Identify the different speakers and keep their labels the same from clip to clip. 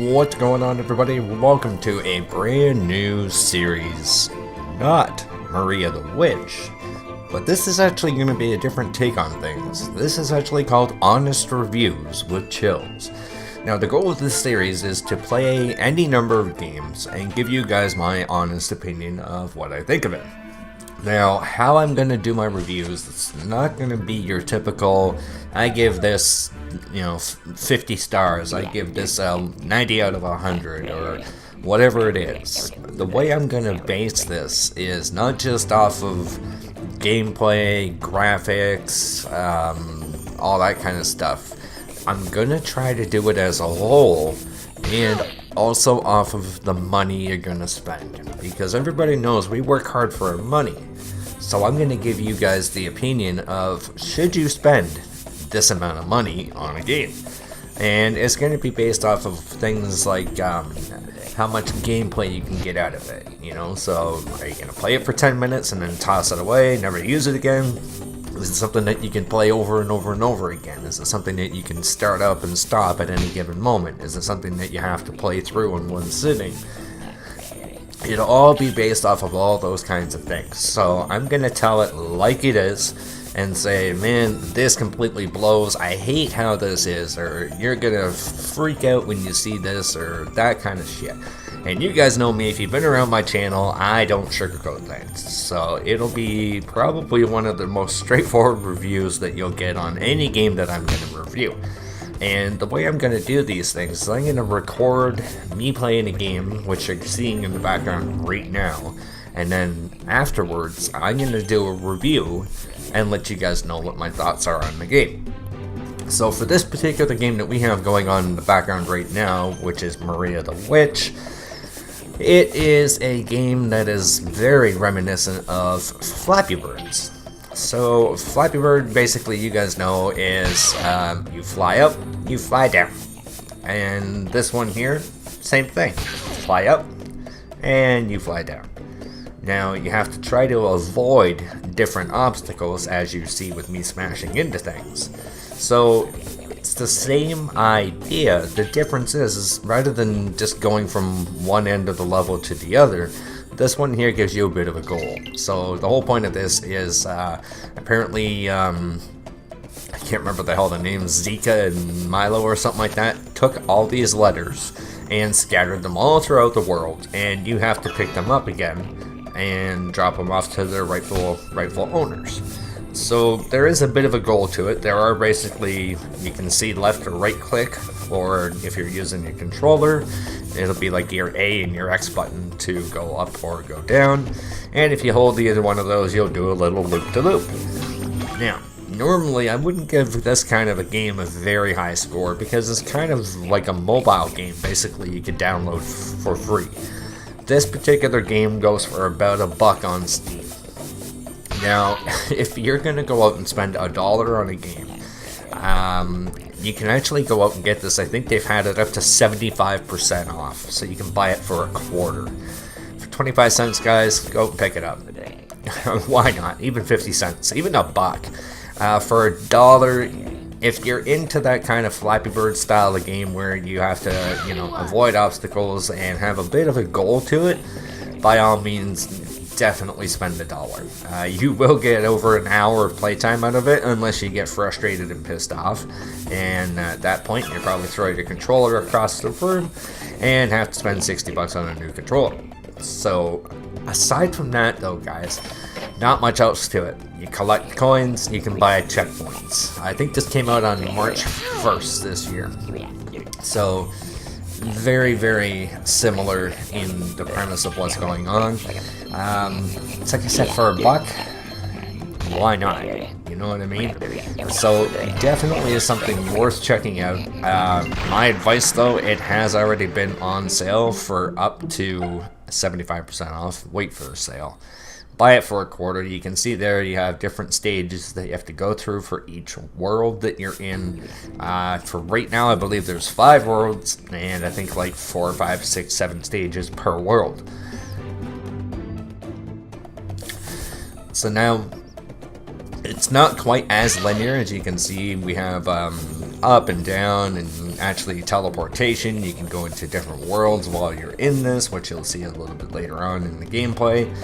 Speaker 1: What's going on, everybody? Welcome to a brand new series. Not Maria the Witch, but this is actually going to be a different take on things. This is actually called Honest Reviews with cHiLLs. Now, the goal of this series is to play any number of games and give you guys my honest opinion of what I think of it. Now, how I'm going to do my reviews, it's not going to be your typical, I give this, 50 stars, I give this 90 out of 100, or whatever it is. The way I'm going to base this is not just off of gameplay, graphics, all that kind of stuff. I'm going to try to do it as a whole, and also off of the money you're going to spend. Because everybody knows we work hard for our money. So I'm going to give you guys the opinion of, should you spend this amount of money on a game? And it's going to be based off of things like how much gameplay you can get out of it. So are you going to play it for 10 minutes and then toss it away, never use it again? Is it something that you can play over and over and over again? Is it something that you can start up and stop at any given moment? Is it something that you have to play through in one sitting? It'll all be based off of all those kinds of things. So I'm going to tell it like it is and say, man, this completely blows. I hate how this is, or you're going to freak out when you see this, or that kind of shit. And you guys know me, if you've been around my channel, I don't sugarcoat things. So it'll be probably one of the most straightforward reviews that you'll get on any game that I'm going to review. And the way I'm going to do these things is I'm going to record me playing a game, which you're seeing in the background right now. And then afterwards, I'm going to do a review and let you guys know what my thoughts are on the game. So for this particular game that we have going on in the background right now, which is Maria the Witch, it is a game that is very reminiscent of Flappy Birds. So Flappy Bird, basically, you guys know, is you fly up, you fly down. And this one here, same thing. Fly up, and you fly down. Now, you have to try to avoid different obstacles, as you see with me smashing into things. So it's the same idea. The difference is rather than just going from one end of the level to the other, this one here gives you a bit of a goal. So the whole point of this is apparently, I can't remember the hell the names, Zika and Milo or something like that, took all these letters and scattered them all throughout the world, and you have to pick them up again and drop them off to their rightful owners. So there is a bit of a goal to it. There are basically, you can see left or right click, or if you're using your controller, it'll be like your A and your X button to go up or go down. And if you hold either one of those, you'll do a little loop-to-loop. Now, normally I wouldn't give this kind of a game a very high score because it's kind of like a mobile game, basically, you could download for free. This particular game goes for about $1 on Steam. Now, if you're going to go out and spend $1 on a game, you can actually go out and get this. I think they've had it up to 75% off, so you can buy it for $0.25. For 25 cents, guys, go pick it up. Why not? Even 50 cents, even $1. For $1, if you're into that kind of Flappy Bird style of game where you have to, avoid obstacles and have a bit of a goal to it, by all means, definitely spend $1. You will get over an hour of playtime out of it unless you get frustrated and pissed off, and at that point you're probably throwing your controller across the room and have to spend $60 on a new controller. So aside from that though, guys, not much else to it. You collect coins, you can buy checkpoints. I think this came out on March 1st this year, so very, very similar in the premise of what's going on. It's like I said, for $1, why not? You know what I mean? So definitely is something worth checking out. My advice though, it has already been on sale for up to 75% off. Wait for the sale. Buy it for $0.25. You can see there you have different stages that you have to go through for each world that you're in. For right now, I believe there's 5 worlds, and I think like 4, 5, 6, 7 stages per world. So now, it's not quite as linear. As you can see, we have a up and down, and actually teleportation. You can go into different worlds while you're in this, which you'll see a little bit later on in the gameplay.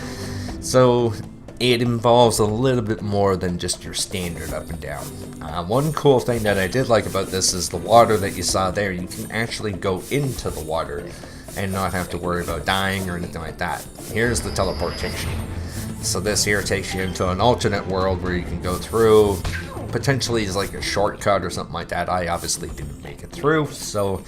Speaker 1: So it involves a little bit more than just your standard up and down. One cool thing that I did like about this is the water that you saw there. You can actually go into the water and not have to worry about dying or anything like that. Here's the teleportation. So this here takes you into an alternate world where you can go through. Potentially is like a shortcut or something like that. I obviously didn't make it through. So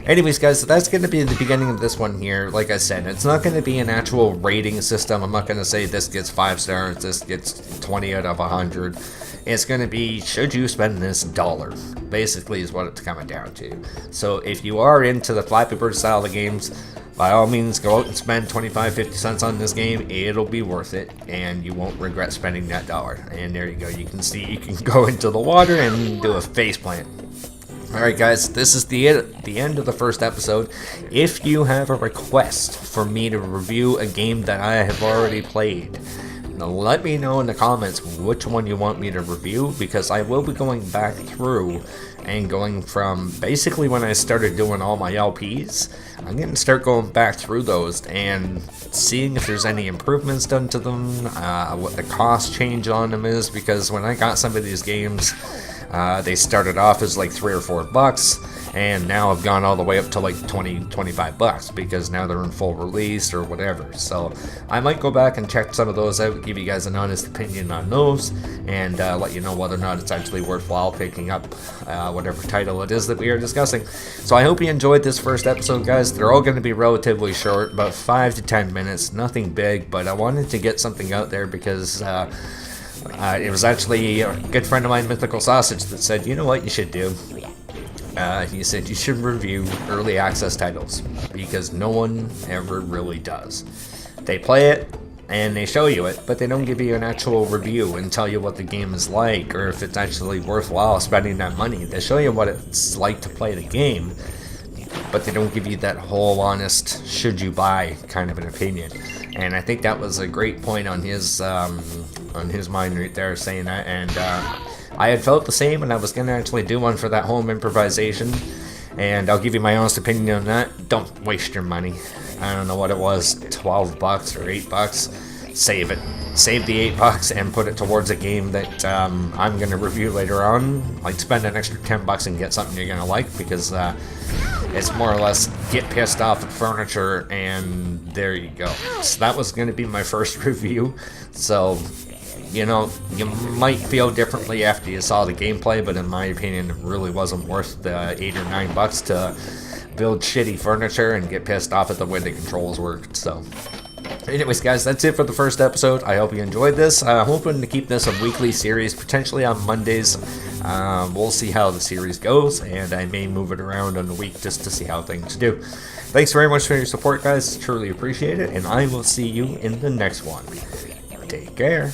Speaker 1: anyways, guys, so that's going to be the beginning of this one here. Like I said, it's not going to be an actual rating system. I'm not going to say this gets 5 stars, this gets 20 out of 100. It's going to be, should you spend this dollar? Basically is what it's coming down to. So if you are into the Flappy Bird style of games, by all means, go out and spend 25-50 cents on this game. It'll be worth it, and you won't regret spending that dollar. And there you go. You can see you can go into the water and do a faceplant. Alright guys, this is the end of the first episode. If you have a request for me to review a game that I have already played, now let me know in the comments which one you want me to review, because I will be going back through and going from basically when I started doing all my LPs. I'm going to start going back through those and seeing if there's any improvements done to them, what the cost change on them is, because when I got some of these games, they started off as like $3 or $4, and now have gone all the way up to like $20-25 because now they're in full release or whatever. So I might go back and check some of those out, give you guys an honest opinion on those, and let you know whether or not it's actually worthwhile picking up whatever title it is that we are discussing. So I hope you enjoyed this first episode, guys. They're all going to be relatively short, about 5 to 10 minutes, nothing big, but I wanted to get something out there because it was actually a good friend of mine, Mythical Sausage, that said, you know what you should do? He said you should review early access titles, because no one ever really does. They play it and they show you it, but they don't give you an actual review and tell you what the game is like, or if it's actually worthwhile spending that money. They show you what it's like to play the game, but they don't give you that whole honest should you buy kind of an opinion. And I think that was a great point on his mind right there, saying that. And I had felt the same, and I was going to actually do one for that home improvisation. And I'll give you my honest opinion on that. Don't waste your money. I don't know what it was, $12 or $8. Save it. Save the $8 and put it towards a game that I'm going to review later on. Like, spend an extra $10 and get something you're going to like, because it's more or less get pissed off at furniture, and there you go. So that was going to be my first review. So, you know, you might feel differently after you saw the gameplay, but in my opinion, it really wasn't worth the $8 or $9 to build shitty furniture and get pissed off at the way the controls worked. So anyways, guys, that's it for the first episode. I hope you enjoyed this. I'm hoping to keep this a weekly series, potentially on Mondays. We'll see how the series goes, and I may move it around on the week just to see how things do. Thanks very much for your support, guys. Truly appreciate it, and I will see you in the next one. Take care.